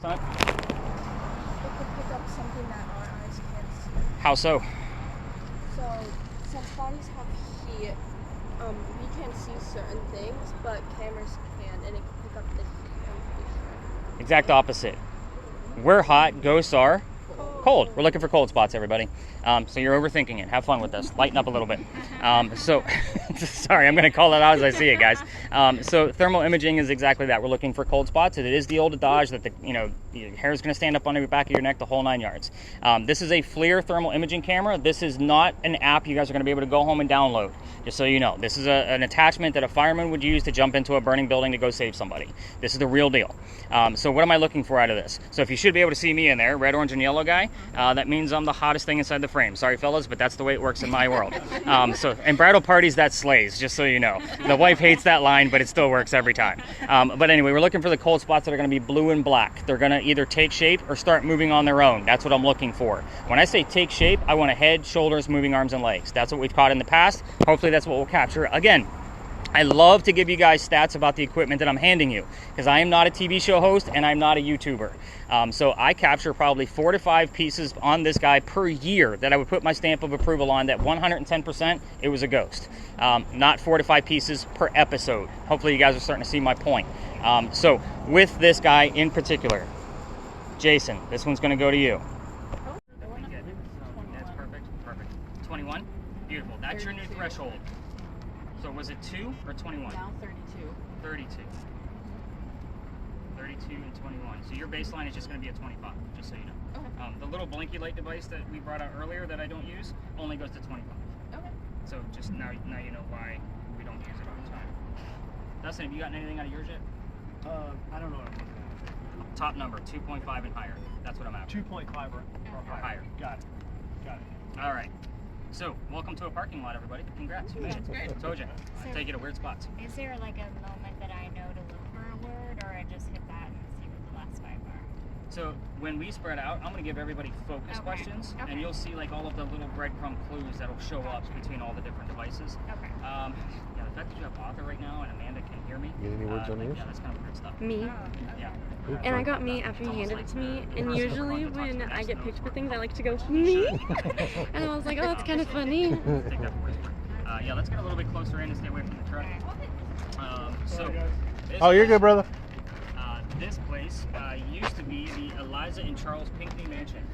Son? It could pick up something that our eyes can't see. How so? So, since bodies have heat, we can't see certain things, but cameras can, and it can pick up the heat and Exact opposite. We're hot, ghosts are cold. We're looking for cold spots, everybody. So you're overthinking it. Have fun with this. Lighten up a little bit. Sorry, I'm going to call it out as I see it, guys. So thermal imaging is exactly that. We're looking for cold spots. It is the old adage that your hair is going to stand up on the back of your neck the whole 9 yards. This is a FLIR thermal imaging camera. This is not an app you guys are going to be able to go home and download. Just so you know, this is an attachment that a fireman would use to jump into a burning building to go save somebody. This is the real deal. So what am I looking for out of this? So if you should be able to see me in there, red, orange, and yellow guy, that means I'm the hottest thing inside the frame. Sorry, fellas, but that's the way it works in my world. And bridal parties, that slays, just so you know. The wife hates that line, but it still works every time. But anyway, we're looking for the cold spots that are going to be blue and black. They're going to either take shape or start moving on their own. That's what I'm looking for. When I say take shape, I want a head, shoulders, moving arms, and legs. That's what we've caught in the past. Hopefully that's what we'll capture. Again, I love to give you guys stats about the equipment that I'm handing you, because I am not a TV show host and I'm not a YouTuber. So I capture probably 4 to 5 pieces on this guy per year that I would put my stamp of approval on that 110% it was a ghost. Not 4 to 5 pieces per episode. Hopefully you guys are starting to see my point. So with this guy in particular, Jason, this one's going to go to you. That's perfect. 21? Beautiful. That's your new threshold. So was it 2 or 21? Now 32. 32. 32 and 21. So your baseline is just going to be a 25, just so you know. Okay. The little blinky light device that we brought out earlier that I don't use only goes to 25. Okay. So just now you know why we don't use it all the time. Dustin, have you gotten anything out of yours yet? I don't know what I'm looking at. Top number, 2.5 and higher. That's what I'm after. 2.5 or higher. Got it. All right. So, welcome to a parking lot, everybody. Congrats, you made it. Great. Told you. Take you to weird spots. Is there like a moment that I know to look for a word, or I just hit that and see what the last 5 are? So when we spread out, I'm going to give everybody focus questions, and you'll see like all of the little breadcrumb clues that'll show up between all the different devices. Okay. Yeah, the fact that you have author right now and Amanda can hear me. You get any words on yours? Yeah, that's kind of weird stuff. Me. Yeah. And I got me after you handed it to me. And usually when I get picked for things, I like to go, me. And I was like, oh, that's kind of funny. Take that for whisper. Yeah, let's get a little bit closer in and stay away from the truck. Oh, you're good, brother. This place used to be the Eliza and Charles Pinckney Mansion.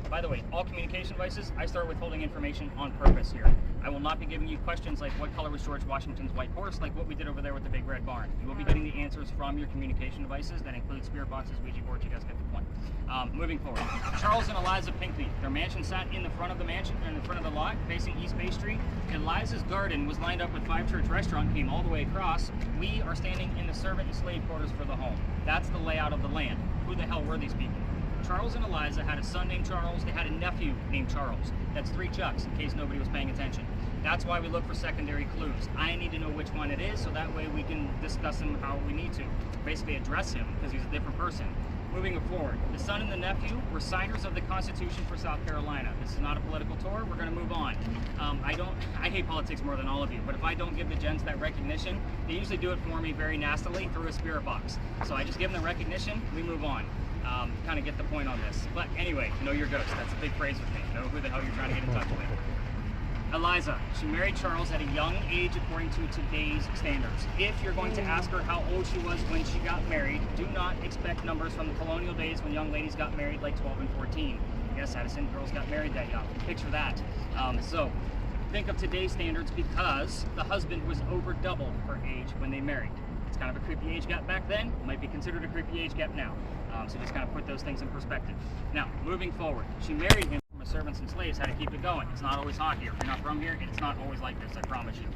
By the way, all communication devices, I start withholding information on purpose here. I will not be giving you questions like what color was George Washington's white horse, like what we did over there with the big red barn. You will be getting the answers from your communication devices. That includes spirit boxes, Ouija boards, you guys get the point. Moving forward, Charles and Eliza Pinckney, their mansion sat in the front of the mansion, in the front of the lot, facing East Bay Street. Eliza's garden was lined up with Five Church Restaurant, came all the way across. We are standing in the servant and slave quarters for the home. That's the layout of the land. Who the hell were these people? Charles and Eliza had a son named Charles. They had a nephew named Charles. That's 3 Chucks, in case nobody was paying attention. That's why we look for secondary clues. I need to know which one it is, so that way we can discuss him how we need to. Basically address him, because he's a different person. Moving forward, the son and the nephew were signers of the Constitution for South Carolina. This is not a political tour. We're going to move on. I hate politics more than all of you, but if I don't give the gents that recognition, they usually do it for me very nastily through a spirit box. So I just give them the recognition, we move on. Kind of get the point on this. But anyway, know your ghost. That's a big phrase with me. Know who the hell you're trying to get in touch with. Eliza, she married Charles at a young age according to today's standards. If you're going to ask her how old she was when she got married, do not expect numbers from the colonial days when young ladies got married like 12 and 14. Yes, Addison girls got married that young. Picture that. So think of today's standards, because the husband was over double her age when they married. It's kind of a creepy age gap back then, might be considered a creepy age gap now. So just kind of put those things in perspective. Now, moving forward, she married him from a servants and slaves, how to keep it going. It's not always hot here. If you're not from here, it's not always like this, I promise you.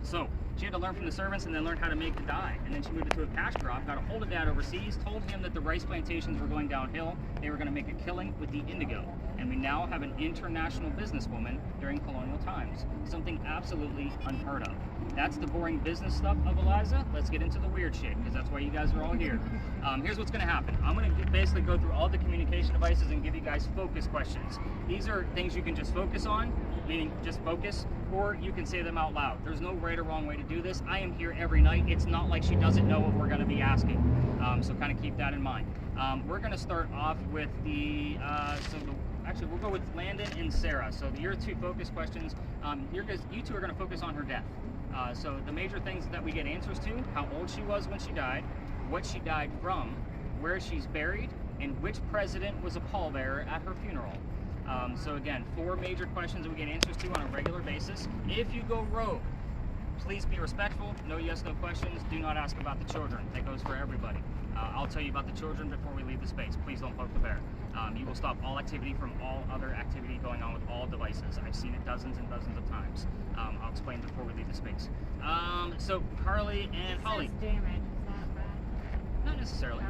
So she had to learn from the servants and then learn how to make the dye. And then she moved into a cash crop, got a hold of dad overseas, told him that the rice plantations were going downhill. They were going to make a killing with the indigo. And we now have an international businesswoman during colonial times. Something absolutely unheard of. That's the boring business stuff of Eliza. Let's get into the weird shit, because that's why you guys are all here. Here's what's going to happen. I'm going to basically go through all the communication devices and give you guys focus questions. These are things you can just focus on, meaning just focus, or you can say them out loud. There's no right or wrong way to do this. I am here every night. It's not like she doesn't know what we're going to be asking. So kind of keep that in mind. We're going to start off with actually, we'll go with Landon and Sarah. So your 2 focus questions. You 2 are going to focus on her death. So the major things that we get answers to: how old she was when she died, what she died from, where she's buried, and which president was a pallbearer at her funeral. So again, 4 major questions that we get answers to on a regular basis. If you go rogue, please be respectful. No yes, no questions. Do not ask about the children. That goes for everybody. I'll tell you about the children before we leave the space. Please don't poke the bear. You will stop all activity from all other activity going on with all devices. I've seen it dozens and dozens of times. I'll explain before we leave the space. So Carly and Holly. It says damage. Is that bad? Not necessarily.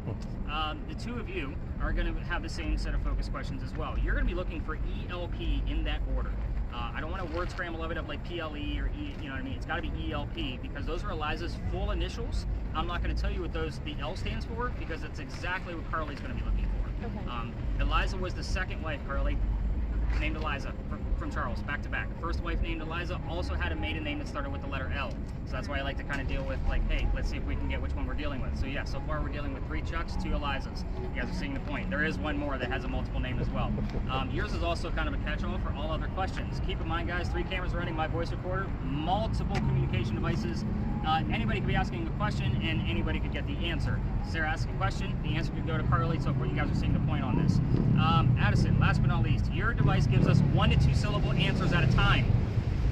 Okay. The 2 of you are going to have the same set of focus questions as well. You're going to be looking for ELP in that order. I don't want to word scramble it up like PLE or E, you know what I mean? It's got to be ELP because those are Eliza's full initials. I'm not going to tell you what the L stands for because it's exactly what Carly's going to be looking for. Okay. Eliza was the second wife, Carly, named Eliza from Charles, back to back. First wife named Eliza also had a maiden name that started with the letter L. So that's why I like to kind of deal with like, hey, let's see if we can get which one we're dealing with. So yeah, so far we're dealing with 3 Chucks, 2 Elizas. You guys are seeing the point. There is one more that has a multiple name as well. Yours is also kind of a catch-all for all other questions. Keep in mind, guys, 3 cameras running, my voice recorder, multiple communication devices. Anybody could be asking a question and anybody could get the answer. Sarah asks a question, the answer could go to Carly, so you guys are seeing the point on this. Addison, last but not least, your device gives us 1 to 2 syllable answers at a time.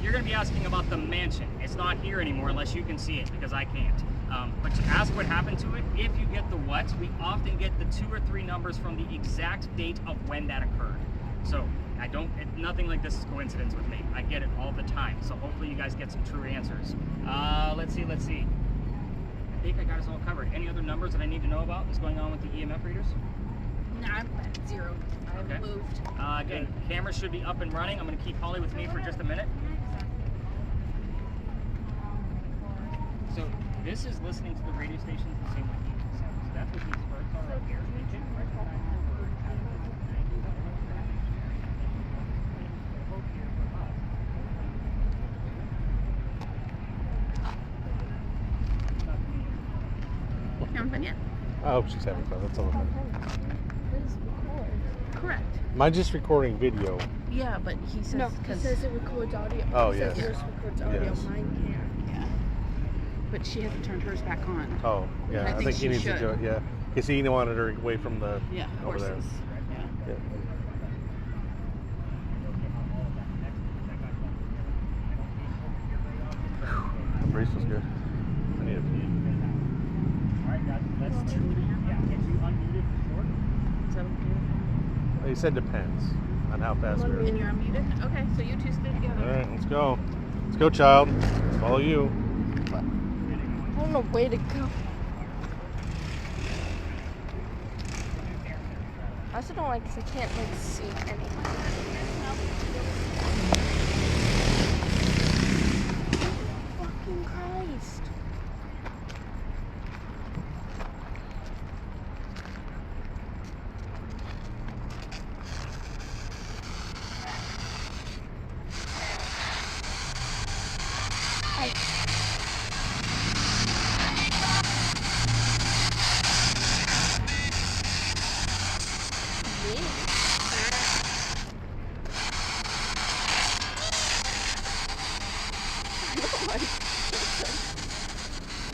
You're going to be asking about the mansion. It's not here anymore unless you can see it because I can't. But to ask what happened to it, if you get the what, we often get the 2 or 3 numbers from the exact date of when that occurred. So nothing like this is coincidence with me. I get it all the time. So hopefully you guys get some true answers. Let's see. I think I got us all covered. Any other numbers that I need to know about that's going on with the EMF readers? No, I'm at 0. I've Okay. moved. Again, cameras should be up and running. I'm going to keep Holly with me for just a minute. So this is listening to the radio stations the same way he is. So that's what these birds are up here. Having fun yet? I hope she's having fun. That's all that matters. Please record. Correct. Mine's just recording video. Yeah, but he says No, it because says it records audio. Oh, It says yes. yours records audio. Yes. Mine can't. yeah, but she hasn't turned hers back on. Oh, yeah. I I think think he she needs should. to do it. Yeah. Because he wanted her away from the Yeah, over there. horses. Yeah. Yeah. That brace was good. I need a pee. Alright guys, let's get you unmuted for short. Is that okay? He said depends on how fast we are. And you're unmuted? Okay, so you 2 stay together. All right, let's go. Let's go, child. Follow you. I don't know where to go. I also don't like because I can't see anything. Fucking Christ.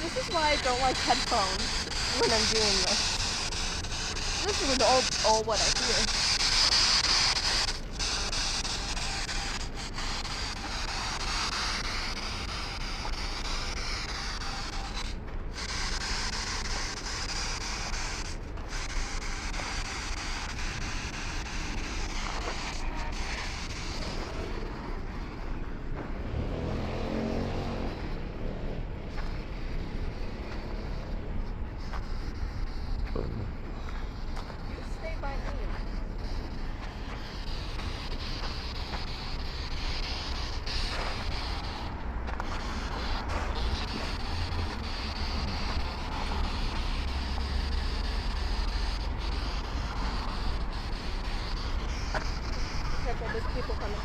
This is why I don't like headphones when I'm doing this. This is all what I hear. Stay by me. Careful, there's people coming.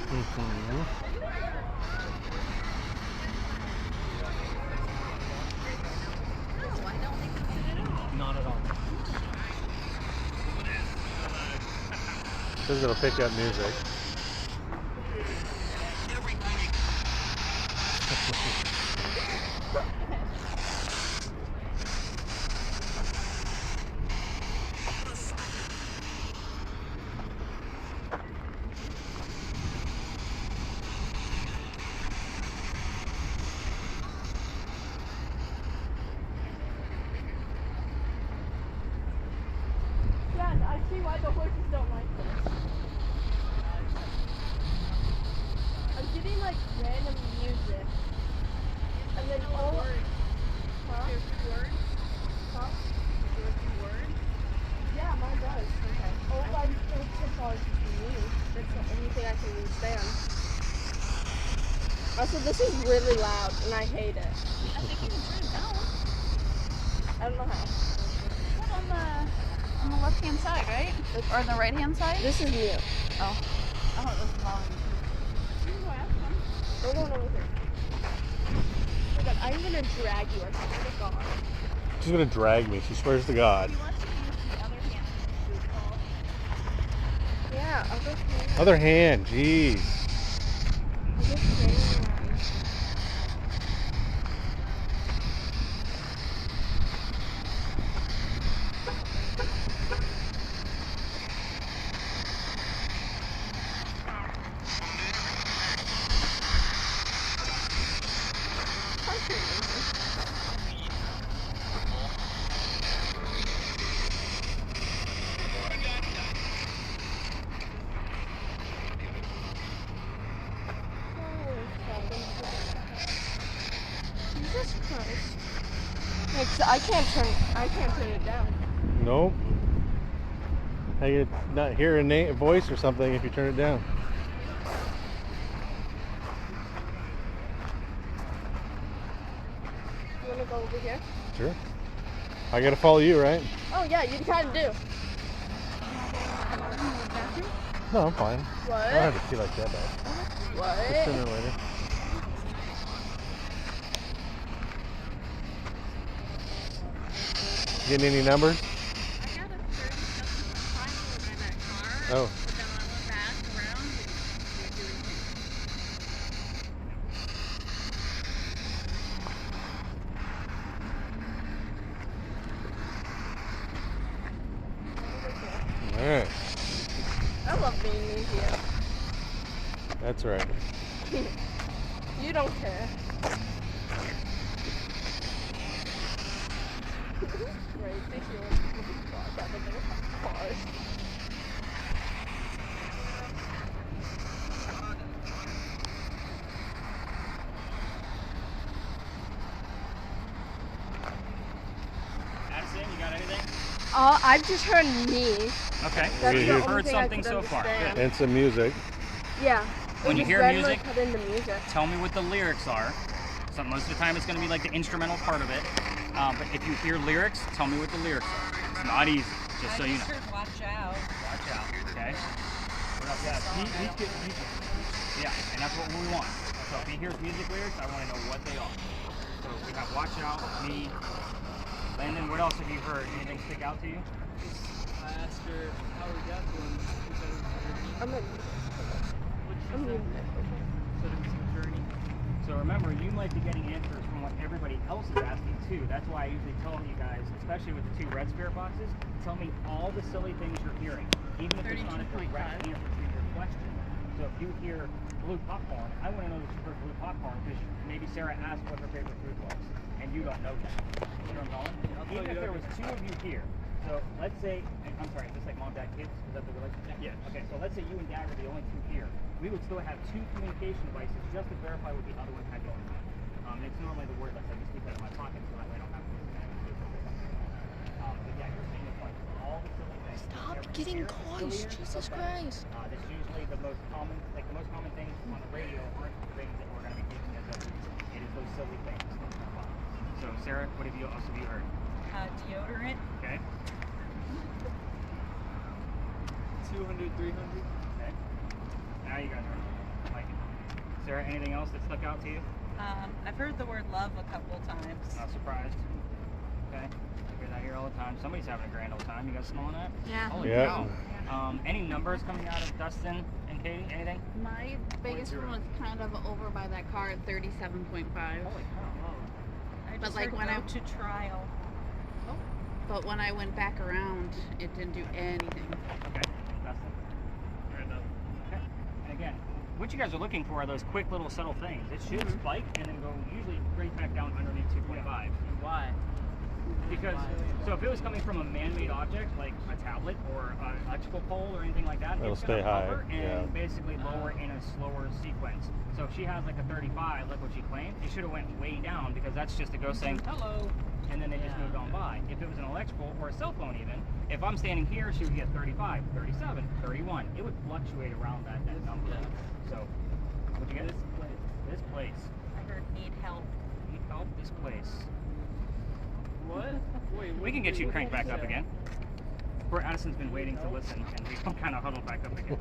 Not at all. Says it'll pick up music. Yeah, I see why the horses don't like this. I'm getting like random music. And then all Huh? Huh? Yeah, mine does. Okay. All my tips are me. That's the only thing I can understand. Also, this is really loud and I hate it. I think you can turn it down. I don't know how. Put on the left hand side, right? Or the right hand side? This is mute. Oh. I thought it was the volume. You can go ask them. We're going over here. Oh my god, I'm gonna drag you. I swear to God. She's gonna drag me. She swears to God. You want to use the other hand as a food ball. Yeah, other hand. Other hand. Jeez. Other hand. Jesus Christ. I can't turn it down. Nope. How you not hear a voice or something if you turn it down? You wanna go over here? Sure. I gotta follow you, right? Oh yeah, you kinda do. No, I'm fine. What? I don't have to feel like that bad. What? Sooner or later. Getting any numbers? I got a 30-something triangle by that car. Oh. But then I went back around and they're doing things. All right. I love being in here. That's right. You don't care. Right, they hear it. God, that was a car. Addison, you got anything? I've just heard me. Okay. That's You the heard only thing I something could so far. understand. And some music. Yeah. When It you just hear randomly music- cut into music. Tell me what the lyrics are. So most of the time it's going to be like the instrumental part of it. But if you hear lyrics, tell me what the lyrics are. It's not easy, just so you know. Watch out. Watch out, okay? What else? Yeah, and that's what we want. So if he hears music lyrics, I want to know what they are. So we have Watch Out, me, Landon, what else have you heard? Anything stick out to you? I asked her how we got to him. She said it was a journey. I'm in. What'd she I'm say? muting it. Said it was a journey. So remember, you might be getting answers from what everybody else is asking too. That's why I usually tell you guys, especially with the 2 red spirit boxes, tell me all the silly things you're hearing, even if it's not a direct answer to your question. So if you hear blue popcorn, I want to know that you heard blue popcorn because maybe Sarah asked what her favorite food was, and you don't know that. You know what I'm calling? Even if there was 2 of you here, so let's say, I'm sorry, is this like mom, dad, kids? Is that the relationship? Yeah. Okay, so let's say you and dad are the only 2 here. We would still have 2 communication devices just to verify what the other one had going on. It's normally the wordless. I just keep that in my pocket so that way I don't have to listen to it. But yeah, you're seeing the point. All the silly things. Stop getting close, Jesus Christ. That's usually the most common, like the most common things on the radio aren't the things that we're going to be taking as W. It is those silly things. So Sarah, what have you else have you heard? Deodorant. Okay. 200, 300. Okay. Now you guys are like it. Sarah, anything else that stuck out to you? I've heard the word love a couple times. Not surprised. Okay. Get out here all the time. Somebody's having a grand old time. You guys smelling that? Yeah. Holy Yeah. cow. Any numbers coming out of Dustin and Katie? Anything? My biggest one was kind of over by that car at 37.5. Holy cow. I But just like heard when go I- to trial. But when I went back around, it didn't do anything. Okay. Dustin? Okay. And again, what you guys are looking for are those quick little subtle things. It should spike and then go usually right back down underneath 2.5. Why? Because, so if it was coming from a man-made object like a tablet or an electrical pole or anything like that, It'll it's going stay to high, hover and yeah. basically lower in a slower sequence. So if she has like a 35, like what she claimed, it should have went way down because that's just a ghost saying hello, and then they just moved on by. If it was an electrical or a cell phone even, if I'm standing here, she would get 35, 37, 31. It would fluctuate around that number. So, what'd you get? This place. I heard need help. Need help? This place. What? Wait, We can get you cranked back up again. Poor Addison's been waiting to listen, and we kind of huddled back up again.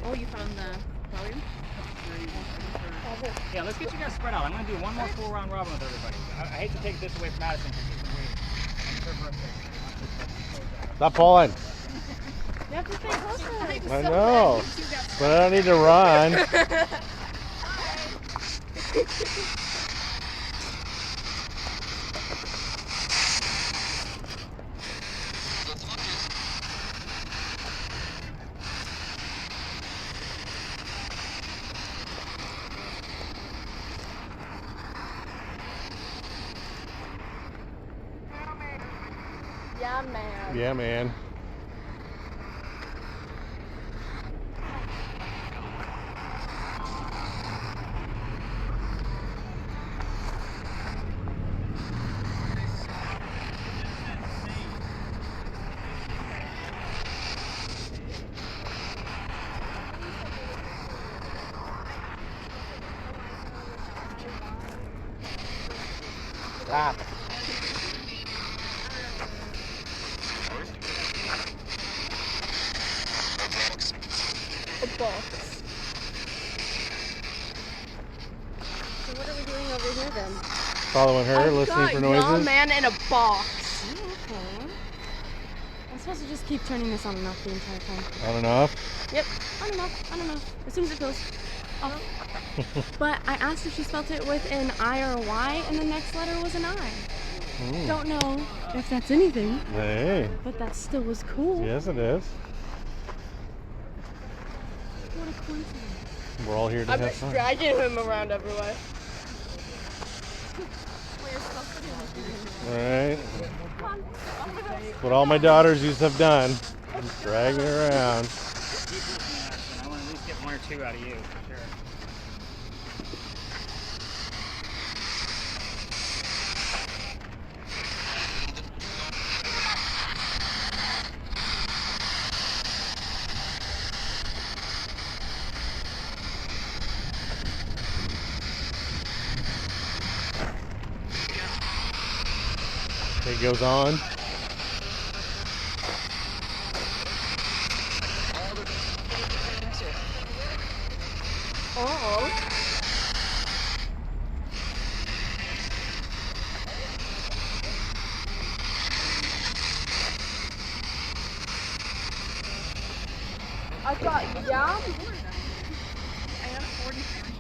Oh, you found the volume? Yeah, let's get you guys spread out. I'm going to do one more full round robin with everybody. I hate to take this away from Addison because she's been waiting. I'm sure for us. Stop pulling. You have to stay closer. I know. But I don't need to run. Yeah, man. Yeah, man. Stop. A box. So what are we doing over here then? Following her, listening for noises. Yeah, man in a box. Okay. I'm supposed to just keep turning this on and off the entire time. On and off. Yep, on and off, on and off. As soon as it goes off. But I asked if she spelled it with an I or a Y, and the next letter was an I. Mm. Don't know if that's anything, Hey. but that still was cool. Yes, it is. What a coincidence. We're all here to I'm have just fun. dragging him around everywhere. All right. What all my daughters used to have done. Just dragging her around. Keep listening, Addison. I want to at least get one or two out of you, for sure. It goes on. Oh. I got yum. I have 43.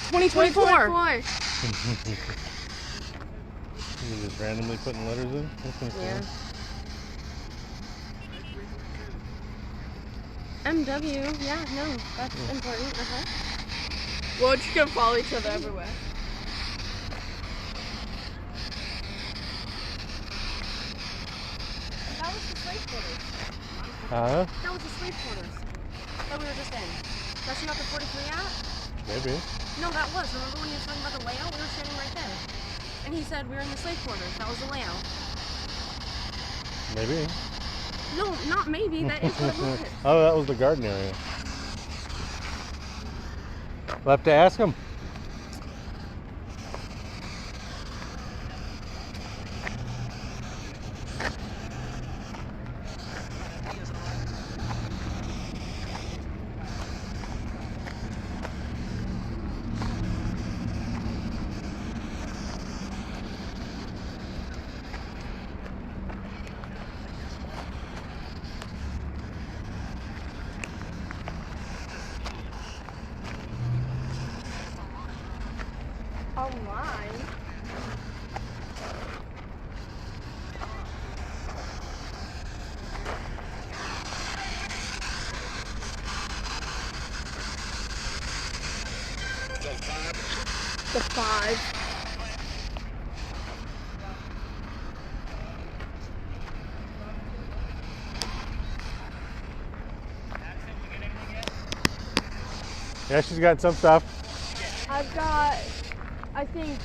Twenty 24. You're just randomly putting letters in. That's kinda cool. Yeah. MW. Yeah, no, that's important. Well, you can follow each other everywhere. That was the slave quarters. Huh? That was the slave quarters that we were just in. That's not the 43 at? Maybe. No, that was. Remember when you were talking about the layout? We were standing right there. And he said we were in the slave quarters. That was the layout. Maybe. No, not maybe. That is what it was. Oh, that was the garden area. We'll have to ask him. online. The 5. Yeah, she's got some stuff. I've got, I think,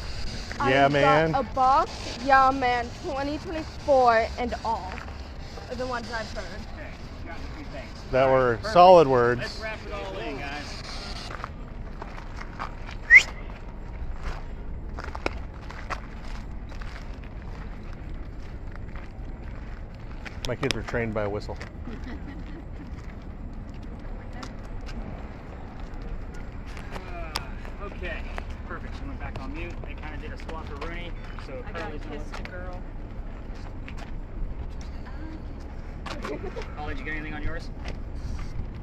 Yeah, I've man. got a box, Yeah Man 2024, and all are the ones I've heard. Okay, got a few things. That All were perfect. solid words. Let's wrap it all in, guys. My kids are trained by a whistle. Okay, perfect. She went back on mute. They kind of did a swap for Rooney. So I got Carly's kissed a girl. Carly, did you get anything on yours?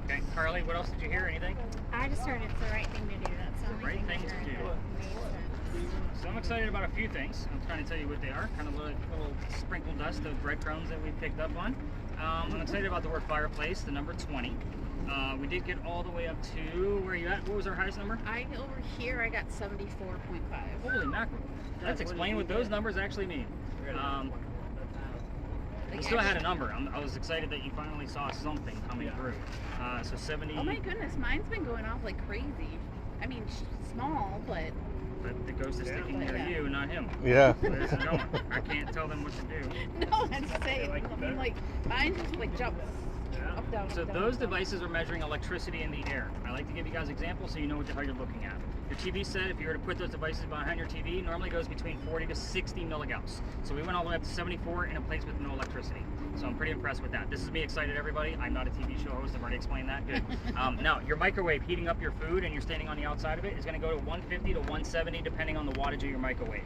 Okay, Carly, what else did you hear? Anything? I just heard it's the right thing to do. That's the only Right thing to that do. made sense. So I'm excited about a few things. I'm trying to tell you what they are. Kind of like little sprinkle dust of breadcrumbs that we picked up on. I'm excited about the word fireplace, the number 20. We did get all the way up to, where are you at? What was our highest number? Over here, I got 74.5. Holy mackerel. Let's explain what those numbers actually mean. We still had a number. I was excited that you finally saw something coming through. So 70. Oh my goodness, mine's been going off like crazy. I mean, small, but But the ghost is sticking near you, not him. Yeah. There's no one. I can't tell them what to do. no, I'm saying, I mean, like, mine just like jumps up, down, So up, down, those up, down. devices are measuring electricity in the air. I like to give you guys examples so you know what the hell you're looking at. Your TV set, if you were to put those devices behind your TV, normally goes between 40 to 60 milligauss. So we went all the way up to 74 in a place with no electricity. So I'm pretty impressed with that. This is me excited, everybody. I'm not a TV show host. I've already explained that. Good. Now, your microwave heating up your food and you're standing on the outside of it is going to go to 150 to 170 depending on the wattage of your microwave.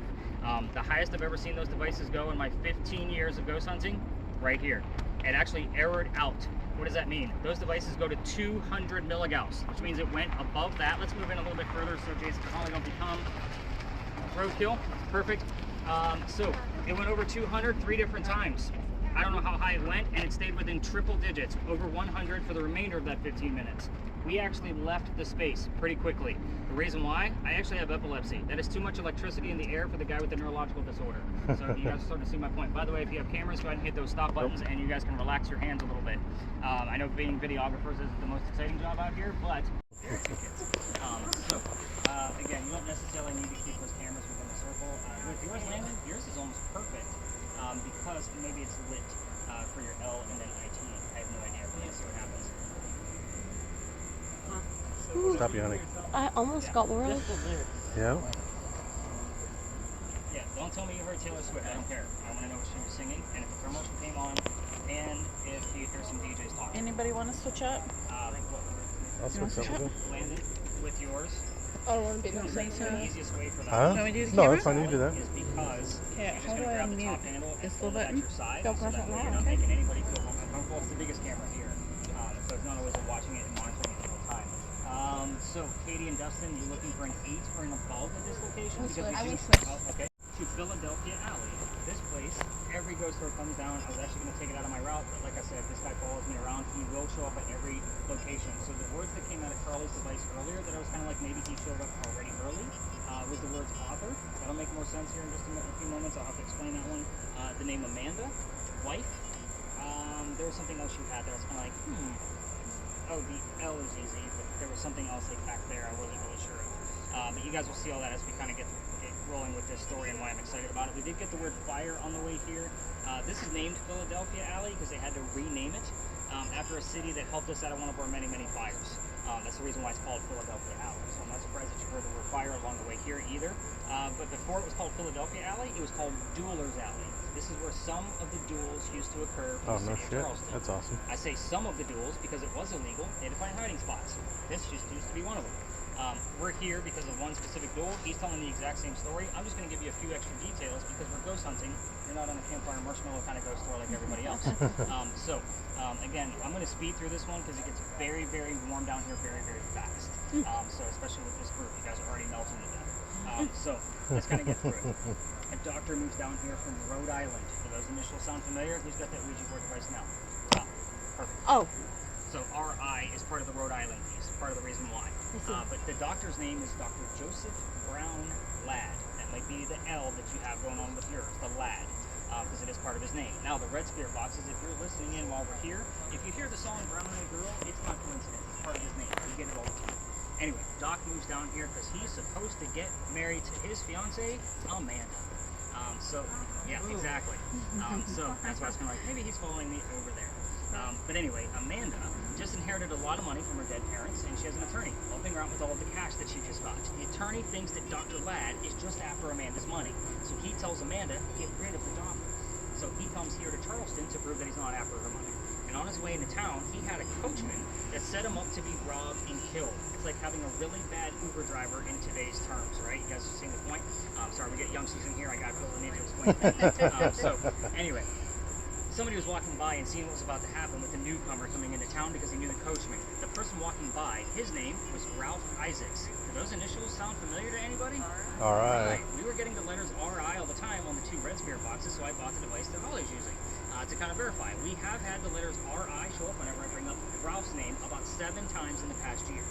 The highest I've ever seen those devices go in my 15 years of ghost hunting, right here. It actually errored out. What does that mean? Those devices go to 200 milligauss, which means it went above that. Let's move in a little bit further so Jason Holly don't become roadkill. Perfect. So it went over 200 3 different times. I don't know how high it went, and it stayed within triple digits, over 100 for the remainder of that 15 minutes. We actually left the space pretty quickly. The reason why? I actually have epilepsy. That is too much electricity in the air for the guy with the neurological disorder. So you guys are starting to see my point. By the way, if you have cameras, go ahead and hit those stop buttons, and you guys can relax your hands a little bit. I know being videographers is the most exciting job out here, but there are tickets. Again, you don't necessarily need to keep those cameras within a circle. With yours, Landon, yours is almost perfect because maybe it's lit for your L and then IT. I have no idea. We'll see what happens. Stop yawning. I almost got worried. Yeah. Yeah, don't tell me you heard Taylor Swift. I don't care. I want to know what she was singing, and if the promotion came on, and if you hear some DJs talking. Anybody want to switch up? I'll switch up with it. Landon, with yours, I don't want to be the there. easiest way for that Huh? Can we do the No, camera? that's fine. You can do that. is because Okay, you're just how going do to I grab the unmute? top handle and This hold little it at button? your side, Don't so press that it way now, you're not okay? making anybody feel uncomfortable. It's the biggest camera here, so it's not always watching it and monitoring it in real time. So Katie and Dustin, you're looking for an 8 or an above at this location? Because we do, okay. To Philadelphia Alley, this place, every ghost store comes down. I was actually going to take it out of my route, but like I said, if this guy follows me around, he will show up at every location. So the words that came out of Carly's device earlier that I was kind of like maybe he showed up already early was the words author. That'll make more sense here in just a few moments. I'll have to explain that one. The name Amanda, wife. There was something else you had that I was kind of like, oh, the L is easy, but there was something else like back there I wasn't really sure of. But you guys will see all that as we kind of get rolling with this story and why I'm excited about it. We did get the word fire on the way here. This is named Philadelphia Alley because they had to rename it after a city that helped us out of one of our many, many fires. That's the reason why it's called Philadelphia Alley. So I'm not surprised that you heard the word fire along the way here either. But before it was called Philadelphia Alley, it was called Duelers Alley. This is where some of the duels used to occur Oh, in no the city shit. of Charleston. That's awesome. I say some of the duels because it was illegal. They had to find hiding spots. This just used to be one of them. We're here because of one specific duel. He's telling the exact same story. I'm just going to give you a few extra details because we're ghost hunting. You're not on a campfire marshmallow kind of ghost tour like everybody else. Again, I'm going to speed through this one because it gets very, very warm down here very, very fast. So especially with this group, you guys are already melting to death. So let's kind of get through it. A doctor moves down here from Rhode Island. Do those initials sound familiar? Who's got that Ouija board device now? Perfect. Oh. So RI is part of the Rhode Island piece, part of the reason why. But the doctor's name is Dr. Joseph Brown Ladd. That might be the L that you have going on with yours, the Ladd, because it is part of his name. Now the red spirit boxes, if you're listening in while we're here, if you hear the song Brown Eyed Girl, it's not coincidence, it's part of his name. You get it all the time. Anyway, Doc moves down here because he's supposed to get married to his fiancée, Amanda. Yeah, exactly. So that's why I was kind of like, maybe he's following me over there. But anyway, Amanda just inherited a lot of money from her dead parents, and she has an attorney helping her out with all of the cash that she just got. The attorney thinks that Dr. Ladd is just after Amanda's money, so he tells Amanda, get rid of the doctor. So he comes here to Charleston to prove that he's not after her money. And on his way into town, he had a coachman that set him up to be robbed and killed. It's like having a really bad Uber driver in today's terms, right? You guys are seeing the point? Sorry, we get youngsters in here. I got to fill in to explain things. Anyway. Somebody was walking by and seeing what was about to happen with the newcomer coming into town because he knew the coachman. The person walking by, his name was Ralph Isaacs. Do those initials sound familiar to anybody? All right. We were getting the letters RI all the time on the two red spirit boxes, so I bought the device that Holly's using to kind of verify. We have had the letters RI show up whenever I bring up Ralph's name about 7 times in the past year.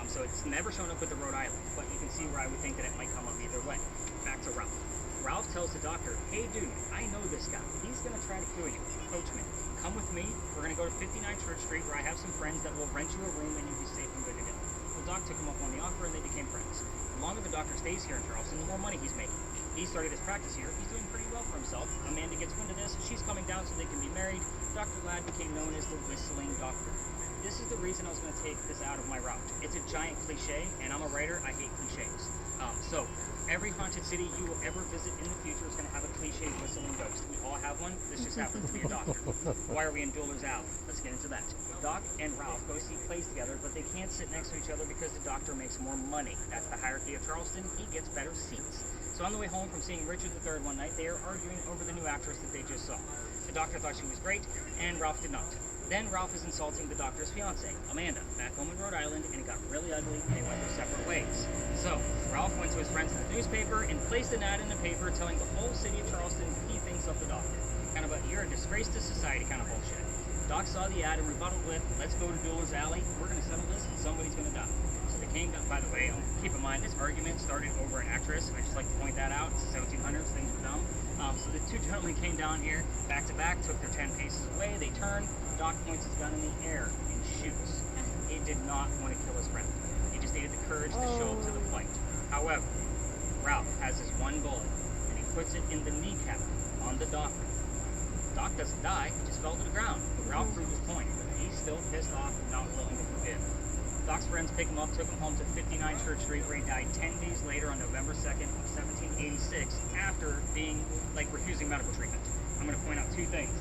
So it's never shown up with the Rhode Island, but you can see where I would think that it might come up either way. Back to Ralph. Ralph tells the doctor, hey dude, I know this guy. He's going to try to kill you. Coachman, come with me. We're going to go to 59 Church Street where I have some friends that will rent you a room and you'll be safe and good to go. Well, Doc took him up on the offer and they became friends. The longer the doctor stays here in Charleston, the more money he's making. He started his practice here. He's doing pretty well for himself. Amanda gets wind of this. She's coming down so they can be married. Dr. Ladd became known as the Whistling Doctor. This is the reason I was going to take this out of my route. It's a giant cliche, and I'm a writer. I hate cliches. So every haunted city you will ever visit in the future is going to have a cliche whistling ghost. We all have one. This just happens to be a doctor. Why are we in Dueler's Alley? Let's get into that. Doc and Ralph go see plays together, but they can't sit next to each other because the doctor makes more money. That's the hierarchy of Charleston. He gets better seats. So on the way home from seeing Richard III one night, they are arguing over the new actress that they just saw. The doctor thought she was great, and Ralph did not. Then Ralph is insulting the doctor's fiancée, Amanda, back home in Rhode Island, and it got really ugly, and they went their separate ways. So Ralph went to his friends in the newspaper and placed an ad in the paper telling the whole city of Charleston he thinks of the doctor. Kind of a, you're a disgrace to society kind of bullshit. Doc saw the ad and rebutted with, let's go to Dueler's Alley, we're going to settle this, and somebody's going to die. So they came down, by the way, keep in mind, this argument started over an actress. I just like to point that out. It's the 1700s, things were dumb. So the two gentlemen came down here, back to back, took their 10 paces away, they turned, Doc points his gun in the air and shoots. He did not want to kill his friend. He just needed the courage to show up to the fight. However, Ralph has his one bullet, and he puts it in the kneecap on the doctor. Doc doesn't die, he just fell to the ground. Ralph proved his point, but he's still pissed off and not willing to forgive. Doc's friends pick him up, took him home to 59 Church Street, where he died 10 days later on November 2nd of 1786 after being, refusing medical treatment. I'm going to point out two things.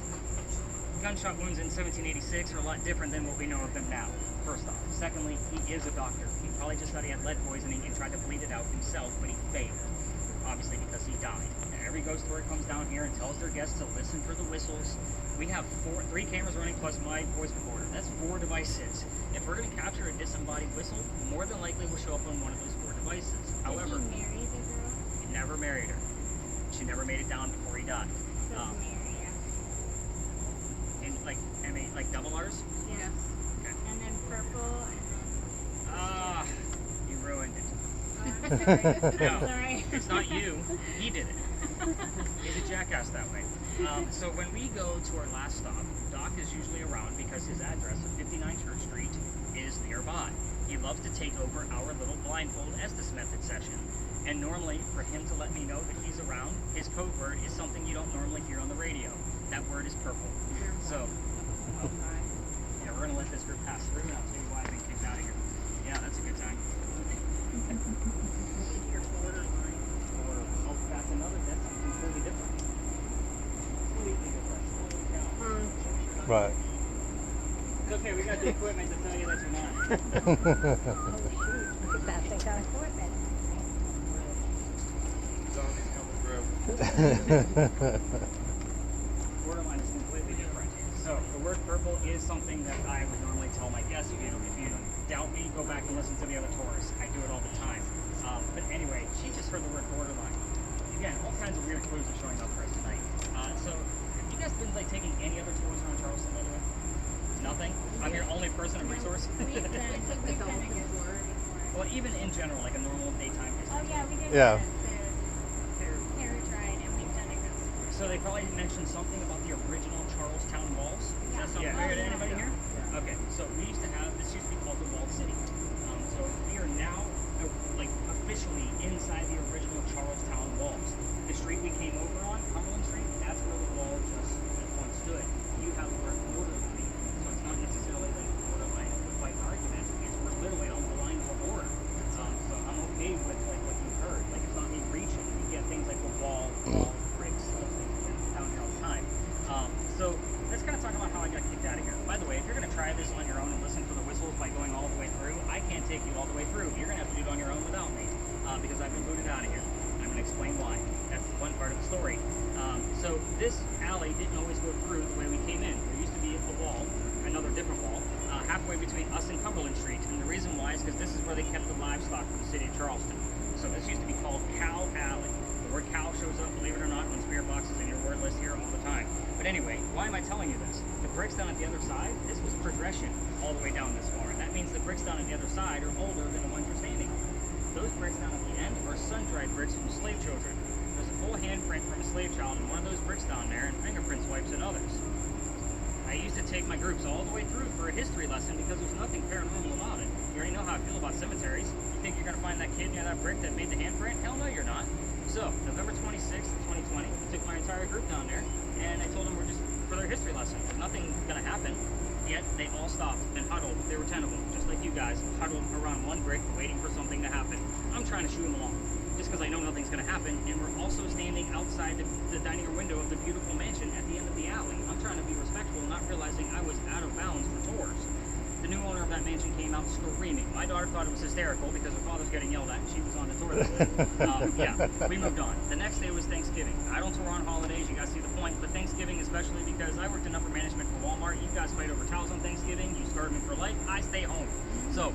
Gunshot wounds in 1786 are a lot different than what we know of them now, first off. Secondly, he is a doctor. He probably just thought he had lead poisoning and tried to bleed it out himself, but he failed, obviously because he died. And every ghost story comes down here and tells their guests to listen for the whistles. We have 3 cameras running plus my voice recorder. That's 4 devices. If we're going to capture a disembodied whistle, more than likely we'll show up on one of those 4 devices. However, did he marry the girl? he never married her. She never made it down before he died. And like double R's? Yes. Okay. And then purple, and then... You ruined it. I'm sorry. No, I'm sorry. it's not you. He did it. He's a jackass that way. So when we go to our last stop, Doc is usually around because his address of 59 Church Street is nearby. He loves to take over our little blindfold Estes method session. And normally, for him to let me know that he's around, his code word is something you don't normally hear on the radio. That word is purple. So, yeah, we're going to let this group pass through, and I'll tell you why I've been kicked out of here. Yeah, that's a good time. Oh, that's another, that's something completely different. Completely different. Holy cow. Right. It's okay, we got the equipment to tell you that you're not. Look at that. Borderline is completely different. So the word purple is something that I would normally tell my guests. If you doubt me, go back and listen to the other tours. I do it all the time. But anyway, she just heard the word borderline. Again, all kinds of weird clues are showing up for us tonight. So have you guys been like taking any other tours around Charleston, by the way? Nothing? I'm your only person of resource? We've done a good Well, even in general, like a normal daytime Oh history. yeah, we did Yeah. the carriage ride, and we've done a good tour. So they probably mentioned something about the original Charlestown walls. Does that sound familiar to anybody here? Okay, so we used to have, this used to be called the Walled City. So we are now like officially inside the original Charlestown walls. The street we came over on, Cumberland Street, that's where the wall just once stood. You have the word borderline, so it's not necessarily like borderline with like argument. It's we're literally on the line of a border. So I'm okay with like what you heard. Like it's not me reaching. You get things like the wall, bricks, those things down here all the time. So let's kind of talk about how I got kicked out of here. By the way, if you're going to try this on your own and listen for the whistles by going all the way through, I can't take you all the way through. You're going to have to do it on your own without me because I've been booted out of here. I'm going to explain why. That's the fun part of the story. So this alley didn't always go through the way we came in. There used to be a wall, another different wall, halfway between us and Cumberland Street. And the reason why is because this is where they kept the livestock for the city of Charleston. So this used to be called Cow Alley. The word cow shows up, believe it or not, on spirit boxes in your word list here all the time. But anyway, why am I telling you this? The bricks down at the other side, this was progression all the way down this far. And that means the bricks down at the other side are older than the ones you're standing on. Those bricks down at the end are sun-dried bricks from slave children. There's a full handprint from a slave child in one of those bricks down there and fingerprint swipes in others. I used to take my groups all the way through for a history lesson because there's nothing paranormal about it. You already know how I feel about cemeteries. You think you're going to find that kid near that brick that made the handprint? Hell no, you're not. So, November 26th, 2020, I took my entire group down there, and I told them we're just for their history lesson. There's nothing going to happen. Yet, they all stopped and huddled. There were 10 of them, just like you guys, huddled around one brick, waiting for something to happen. I'm trying to shoo them along, just because I know nothing's going to happen, and we're also standing outside the dining room window of the beautiful mansion at the end of the alley. I'm trying to be respectful, not realizing I was out of bounds for tours. The new owner of that mansion came out screaming. My daughter thought it was hysterical because her father was getting yelled at and she was on the tour list. Yeah, we moved on. The next day was Thanksgiving. I don't tour on holidays, you guys see the point, but Thanksgiving especially because I worked in upper management for Walmart. You guys fight over towels on Thanksgiving, you scarred me for life, I stay home. So,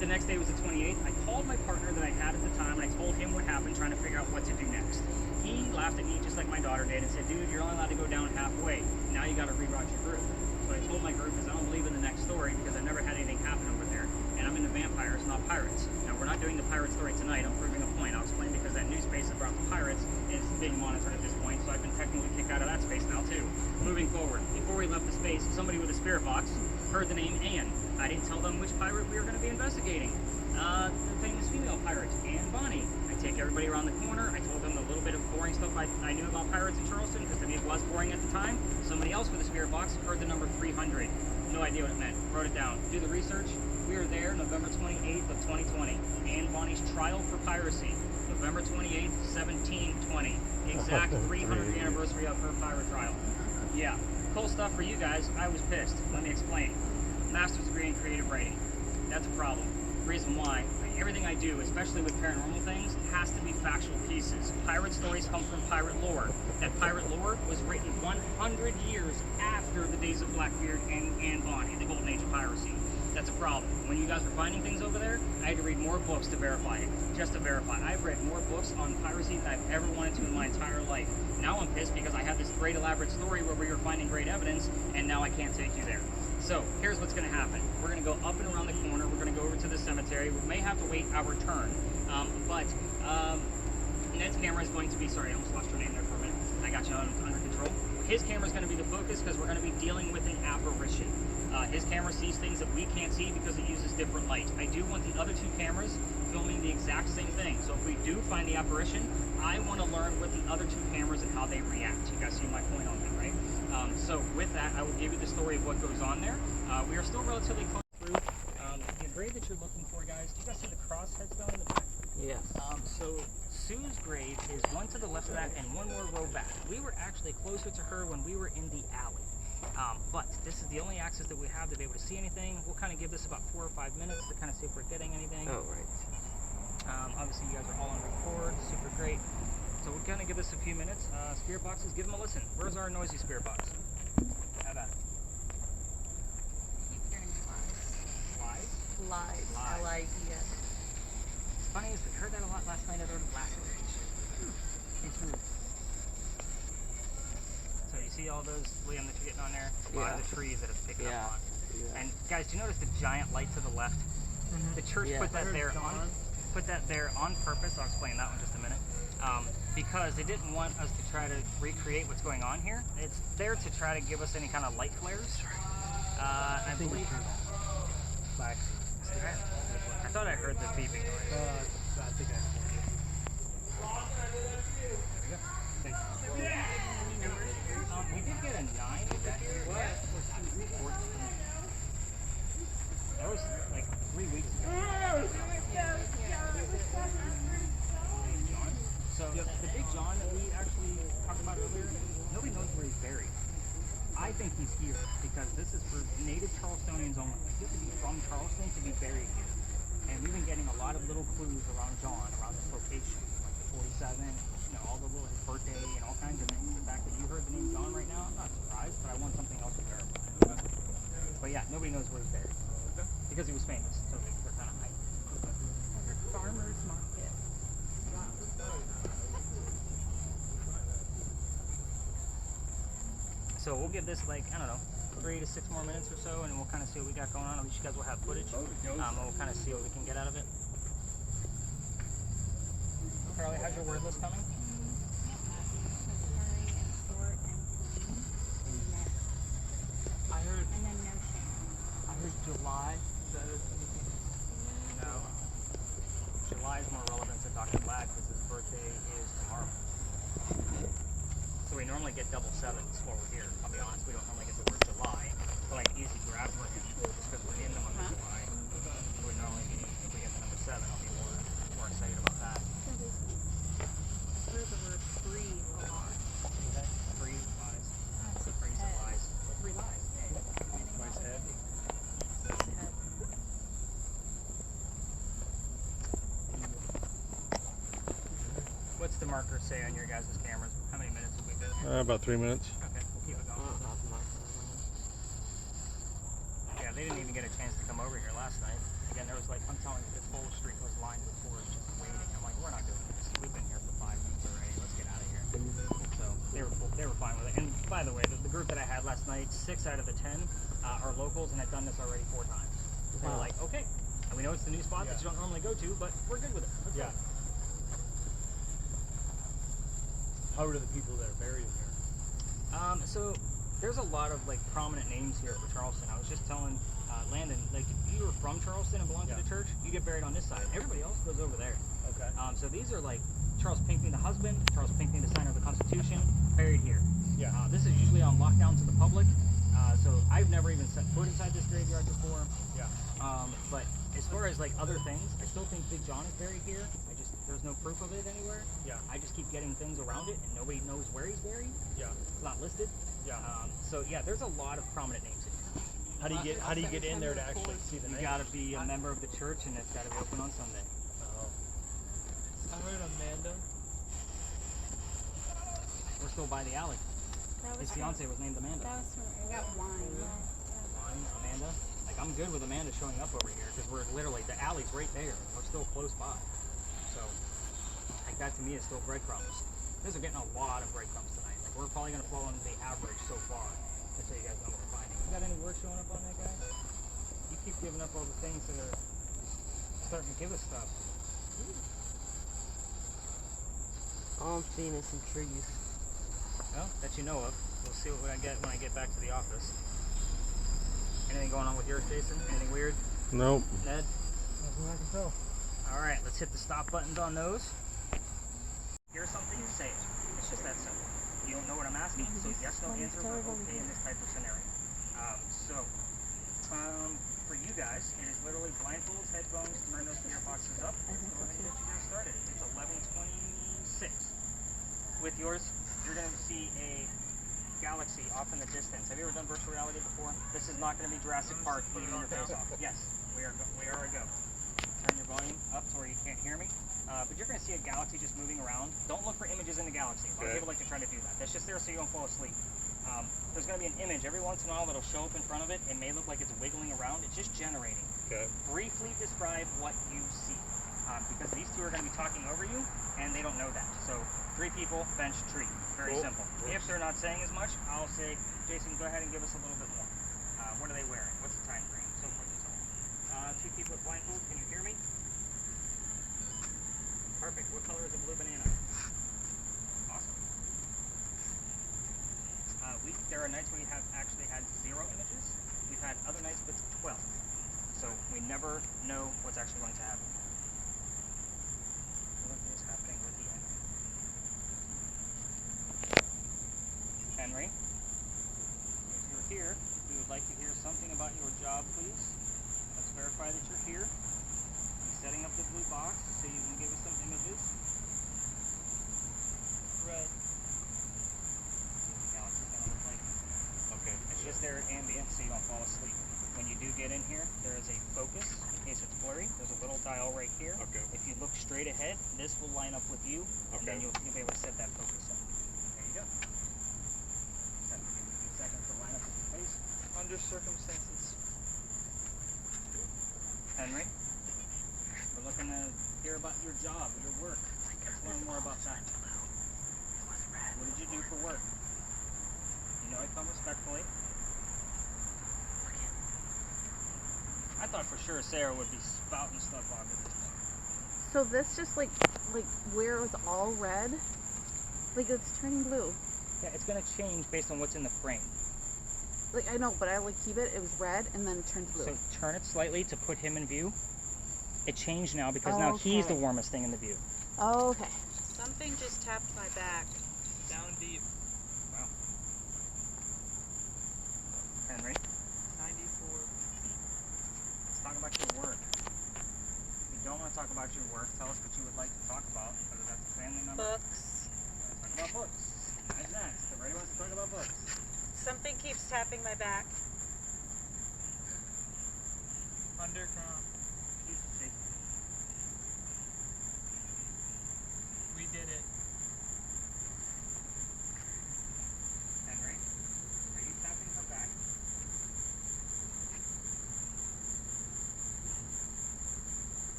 the next day was the 28th. I called my partner that I had at the time and I told him what happened, trying to figure out what to do next. He laughed at me just like my daughter did and said, dude, you're only allowed to go down halfway. Now you got to reroute your group. So I told my group is I don't believe in the next story because I've never had anything happen over there. And I'm into vampires, not pirates. Now we're not doing the pirate story tonight. I'm proving a point. I'll explain because that new space about the pirates is being monitored at this point. So I've been technically kicked out of that space now too. Moving forward, before we left the space, somebody with a spirit box heard the name Anne. I didn't tell them which pirate we were going to be investigating. The famous female pirate, Anne Bonny. I take everybody around the corner. I told them a little bit of boring stuff I knew about pirates in Charleston because to me it was boring at the time. Somebody else with a spirit box heard the number 300. No idea what it meant. Wrote it down. Do the research. We were there November 28th of 2020. Anne Bonny's trial for piracy. November 28th, 1720. Exact 300th anniversary of her pirate trial. Yeah. Cool stuff for you guys. I was pissed. Let me explain. Master's degree in creative writing. That's a problem. Reason why, everything I do, especially with paranormal things, has to be factual pieces. Pirate stories come from pirate lore. That pirate lore was written 100 years after the days of Blackbeard and Anne Bonny, the golden age of piracy. That's a problem. When you guys were finding things over there, I had to read more books to verify it, just to verify. I've read more books on piracy than I've ever wanted to in my entire life. Now I'm pissed because I have this great elaborate story where we were finding great evidence, and now I can't take you there. So, here's what's going to happen. We're going to go up and around the corner. We're going to go over to the cemetery. We may have to wait our turn. But Ned's camera is going to be, sorry, I almost lost your name there for a minute. I got you under control. His camera is going to be the focus because we're going to be dealing with an apparition. His camera sees things that we can't see because it uses different light. I do want the other two cameras filming the exact same thing. So if we do find the apparition, I want to learn with the other two cameras and how they react. You guys see my point on that, right? So with that, I will give you the story of what goes on there. We are still relatively close through. The grave that you're looking for, guys, do you guys see the cross headstone in the back? Yes. So Sue's grave is one to the left of that and one more row back. We were actually closer to her when we were in the alley. But this is the only access that we have to be able to see anything. We'll kind of give this about 4 or 5 minutes to kind of see if we're getting anything. Oh, right. Obviously, you guys are all on record. Super great. So we're going to give this a few minutes. or noisy spirit box? How about it? Keep hearing lies. Lies? Lies. L-I-E-S. It's funny, is I heard that a lot last night at our last station. It's rude. So you see all those, Liam, that you're getting on there? A lot of the trees that it's picking up on. Yeah. And guys, do you notice the giant light to the left? The church put that there on purpose. I'll explain that one in just a minute. Because they didn't want us to try to recreate what's going on here. It's there to try to give us any kind of light flares. I believe. I thought I heard the beeping noise. I think I We did get a 9 over here. That was like 3 weeks ago. So the big John that we actually talked about earlier, nobody knows where he's buried. I think he's here because this is for native Charlestonians only. You have to be from Charleston to be buried here. And we've been getting a lot of little clues around John, around this location, like the 47, all the little, his birthday and all kinds of things. The fact that you heard the name John right now, I'm not surprised, but I want something else to verify. But yeah, nobody knows where he's buried. Because he was famous, so they're kind of hyped. Farmer's market. So we'll give this like, I don't know, 3 to 6 more minutes or so, and we'll kind of see what we got going on. At least you guys will have footage. And we'll kind of see what we can get out of it. Carly, how's your word list coming? I heard July. No. July is more relevant to Dr. Ladd because his birthday is tomorrow. So we normally get double sevens while we're here. I'll be honest, we don't normally get the word July. But like easy grab for him just because we're in the month of July. So we normally be, if we get the number 7, I'll be more excited about that. I heard the word free a lot. Okay. 3 lies. That's a phrase of lies. 3 lies. Nice head. What's the marker say on your guys' cameras? How many minutes have we been here? About 3 minutes. Okay, we'll keep it going. Yeah, they didn't even get a chance to come over here last night. Again, there was like, I'm telling you, this whole street was lined with tourists just waiting. I'm like, we're not doing this. We've been here for 5 minutes already. Let's get out of here. So they were fine with it. And by the way, the group that I had last night, 6 out of the 10 are locals and had done this already 4 times. They were like, okay, and we know it's the new spot that you don't normally go to, but we're good with it. Let's go. How are the people that are buried here? So there's a lot of like prominent names here for Charleston. I was just telling Landon, like if you are from Charleston and belong to the church, you get buried on this side. Everybody else goes over there. Okay. So these are like Charles Pinckney, the husband, Charles Pinckney, the signer of the Constitution, buried here. Yeah. This is usually on lockdown to the public. So I've never even set foot inside this graveyard before. Yeah. But as far as like other things, I still think Big John is buried here. There's no proof of it anywhere. Yeah. I just keep getting things around it, and nobody knows where he's buried. Yeah. It's not listed. Yeah. So yeah, there's a lot of prominent names in here. How do you get in there to actually see the You name? gotta be a member of the church, and it's gotta be open on Sunday. Oh. I heard Amanda. We're still by the alley. His fiance was named Amanda. That was from wine. Amanda. Like I'm good with Amanda showing up over here because we're literally the alley's right there. We're still close by. So, like that to me is still breadcrumbs. These are getting a lot of breadcrumbs tonight. Like we're probably gonna fall into the average so far. Just so you guys know what we're finding. You got any word showing up on that guy? You keep giving up all the things that are starting to give us stuff. All I'm seeing is some trees. Well, that you know of. We'll see what I get when I get back to the office. Anything going on with yours, Jason? Anything weird? Nope. Ned? Nothing I can tell. Alright, let's hit the stop buttons on those. Hear something, say it. It's just that simple. You don't know what I'm asking, so yes, no answer, but okay in this type of scenario. For you guys, it is literally blindfolds, headphones, turn those earboxes up. Go ahead and get you guys started. It's 11:26. With yours, you're going to see a galaxy off in the distance. Have you ever done virtual reality before? This is not going to be Jurassic Park eating your face off. Yes, we are a go. Turn your volume up to where you can't hear me. But you're going to see a galaxy just moving around. Don't look for images in the galaxy. A lot of people like to try to do that. That's just there so you don't fall asleep. There's going to be an image every once in a while that'll show up in front of it. It may look like it's wiggling around. It's just generating. Okay. Briefly describe what you see, because these two are going to be talking over you, and they don't know that. So 3 people, bench, tree. Very Cool. simple. Works. If they're not saying as much, I'll say, Jason, go ahead and give us a little bit more. What are they wearing? What's the time frame? So forth and so on. 2 people with blindfolds. Can you hear me? Perfect. What color is a blue banana? Awesome. There are nights where we have actually had 0 images. We've had other nights with 12. So we never know what's actually going to happen. What is happening with the end? Henry, if you're here, we would like to hear something about your job, please. Let's verify that you're here. I'm setting up the blue box so you can give us some images. Red. Galaxy's gonna look like Okay. it's just their ambient so you don't fall asleep. When you do get in here, there is a focus in case it's blurry. There's a little dial right here. Okay. If you look straight ahead, this will line up with you, and then Okay. you'll be able to set that focus up. There you go. Set it in a few seconds to line up with your face. Under circumstances. Henry, we're looking to hear about your job, your work. Let's learn more about that. What did you do for work? You know I come respectfully. I thought for sure Sarah would be spouting stuff off at this point. So this just like where it was all red, like it's turning blue. Yeah, it's gonna change based on what's in the frame. Like I know, but I like keep it. It was red and then it turns blue. So turn it slightly to put him in view. It changed now because now he's the Okay. warmest thing in the view. Okay. Something just tapped my back. Down deep. Wow. Henry, 94. let's talk about your work. If you don't want to talk about your work, tell us what you would like to talk about, whether that's a family member. Books. Talk about books. That's next. Everybody wants to talk about books. Something keeps tapping my back. Underground. We did it. Henry, are you tapping her back?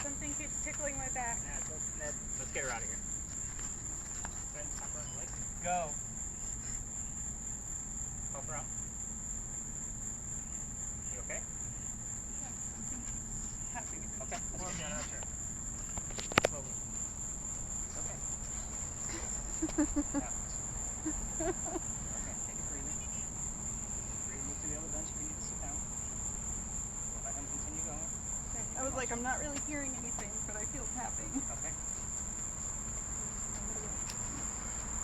Something keeps tickling my back. Ned, let's get her out of here. Ben, tap her on the leg. Go. Help her out. You okay? Something keeps tapping. Okay, let's get down out chair. Slowly. It's okay. Happens. Okay, take it freely. Free to move to the other bench if you need to sit down. We'll let him continue going. I was like, I'm not really hearing anything, but I feel tapping. Okay.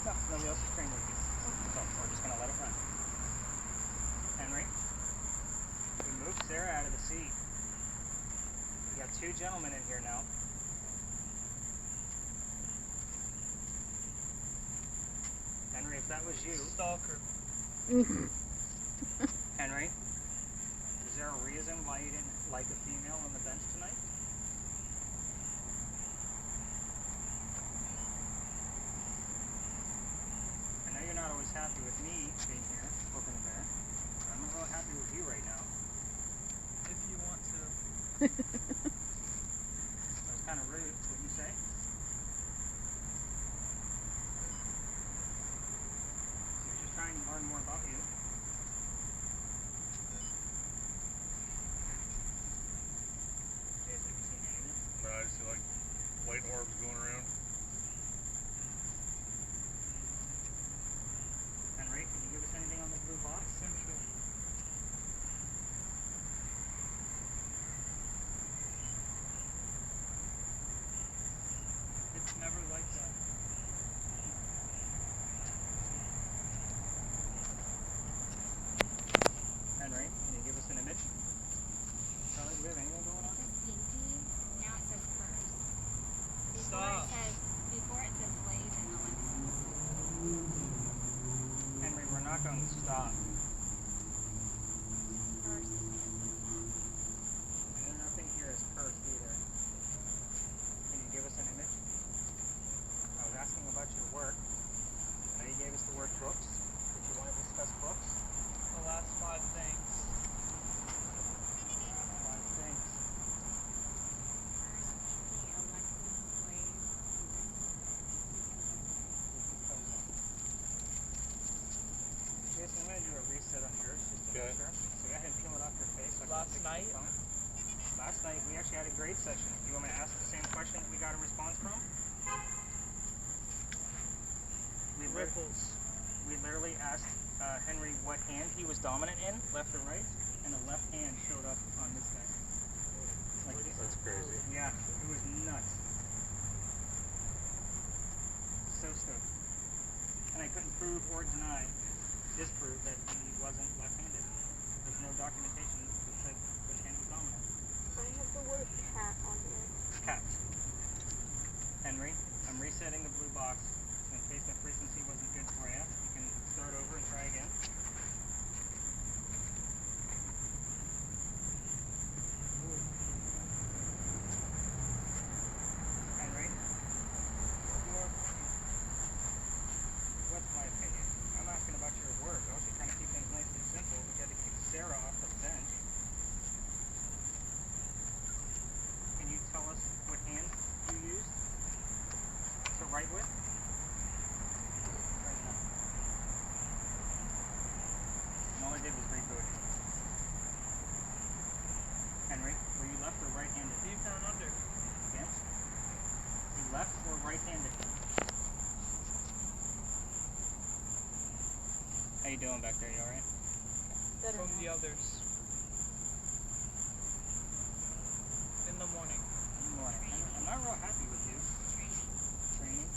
No, nobody else is trained with you. So we're just gonna let it run. Henry, we moved Sarah out of the seat. We got 2 gentlemen in here now. Henry, if that was you, Stalker. Henry, is there a reason why you didn't like a female on the bench tonight? I know you're not always happy with me being here, poking the bear. But I'm not real happy with you right now. If you want to. That was kind of rude, wouldn't you say? So you're just trying to learn more about you. Jason, have you seen anything? No, I just see like white orbs going around. Henry, can you give us anything on the blue box? Central. It's never like that. Henry, can you give us an image? Charlie, do we have anything going on? It says pinky, now it says purse. Stop. Before it says slave and Alexis. Henry, we're not going to stop. Purse is what it says now. And there's nothing here is purse either. Can you give us an image? I was asking about your work. I know you gave us the word books. she had a great session. You want me to ask the same question that we got a response from? Ripples. We literally asked Henry what hand he was dominant in, left or right, and the left hand showed up on this guy. Like, That's crazy. yeah, it was nuts. So stoked. And I couldn't prove or disprove that he wasn't left-handed. There's no documentation that said which hand was dominant. I have the word cat on here. Cat. Henry, I'm resetting the blue box. In case the frequency wasn't good for you, you can start over and try again. Henry, what's my opinion? I'm asking about your work. I was just trying to keep things nice and simple. We got to kick Sarah off the bench. Can you tell us what hand you used to write with? And all I did was reboot. Henry, were you left or right-handed? Deep down under. Yes? You left or right-handed? How you doing back there? You alright? From the others. In the morning. Good morning. I'm not real happy with you. Training.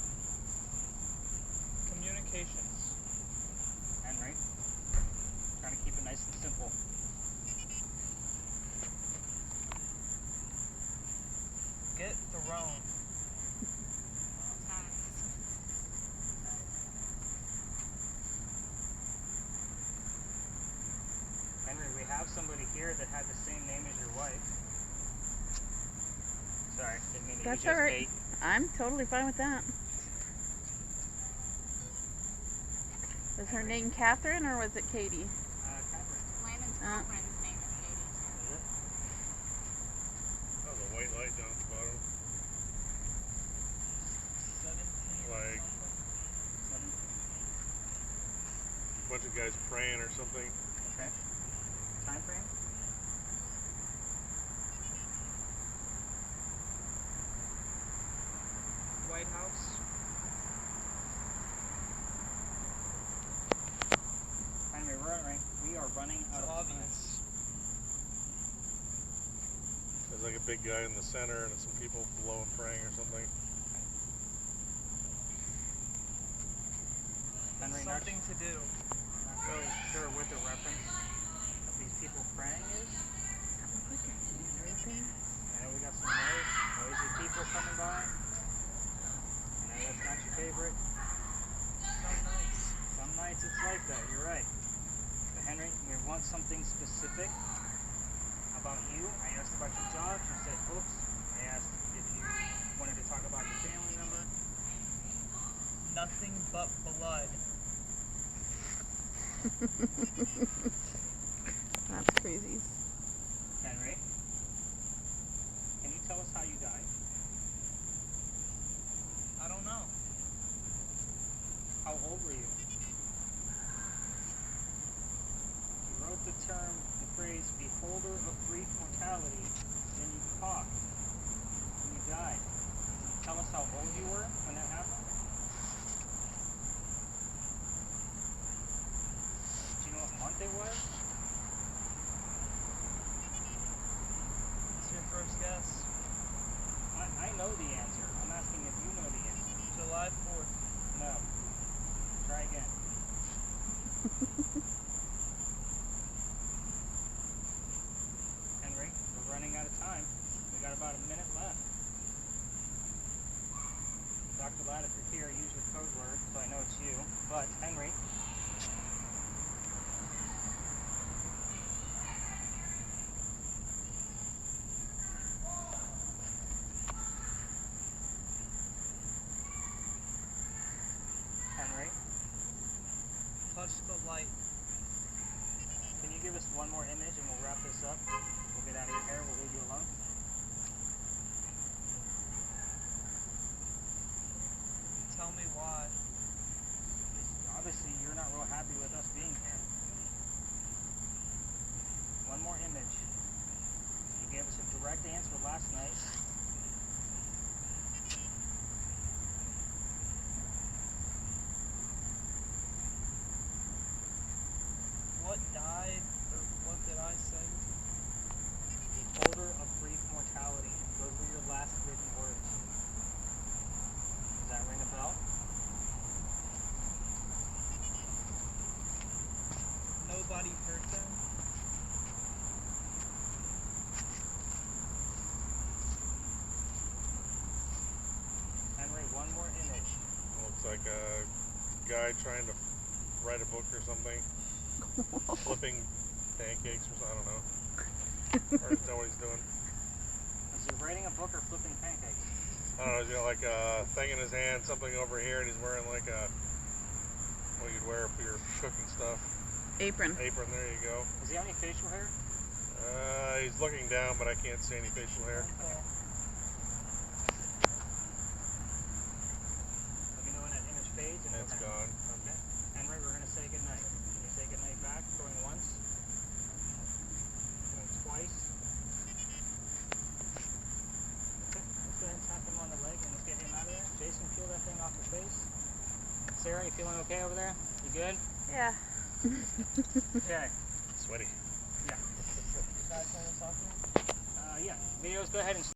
Communications. Henry. Trying to keep it nice and simple. Get thrown. Henry, we have somebody here that had the same name as your wife. Sorry, didn't mean to That's use all right. bait. I'm totally fine with that. Was her name Catherine or was it Katie? Catherine. Landon's Uh. girlfriend's name is Katie. Is it? Oh, the white light down at the bottom. 17. Like a bunch of guys praying or something. Okay. Time frame? White House. Henry, we are running It's out of obvious. There's like a big guy in the center and some people below him praying or something. Henry, Something to do. not really sure what the reference of these people praying is. I know we got some noisy people coming by. I know that's not your favorite. So nice. Some nights it's like that, you're right. But Henry, we want something specific about you. I asked about your job, you said oops. I asked if you wanted to talk about your family member. Nothing but blood. That's crazy. Henry, can you tell us how you died? I don't know. How old were you? You wrote the phrase, beholder of brief mortality, then you coughed, and you died. Can you tell us how old you were when that happened? Do you know what month it was? What's your first guess? I know the answer. I'm asking if you know the answer. July 4th. No. Try again. Henry, we're running out of time. We got about a minute left. Dr. Ladd, if you're here, use your code word so I know it's you. But, Henry. Henry, Touch the light. can you give us one more image and we'll wrap this up? We'll get out of your hair, we'll leave you alone. Tell me why. Obviously, you're not real happy with us being here. One more image. You gave us a direct answer last what died, or what did I say? The odor of brief mortality. Those were your last written words. Does that ring a bell? Nobody hurt them. Henry, one more image. Looks like a guy trying to write a book or something. Flipping pancakes or something, I don't know. Or is that what he's doing? Is he writing a book or flipping pancakes? I don't know, he's got like a thing in his hand, something over here, and he's wearing like a, what you'd wear for your cooking stuff. Apron. Apron, there you go. Does he have any facial hair? He's looking down, but I can't see any facial hair. Let me know when that image fades. And It's gone. Okay. Henry, we're going to say goodnight. Can you say goodnight back? Going once. Going twice. Okay. Let's go ahead and tap him on the leg and let's get him out of there. Jason, peel that thing off the face. Sarah, you feeling okay over there? You good? Yeah. Okay. Sweaty. Yeah. Is that turn us off now? Yeah. Videos, go ahead and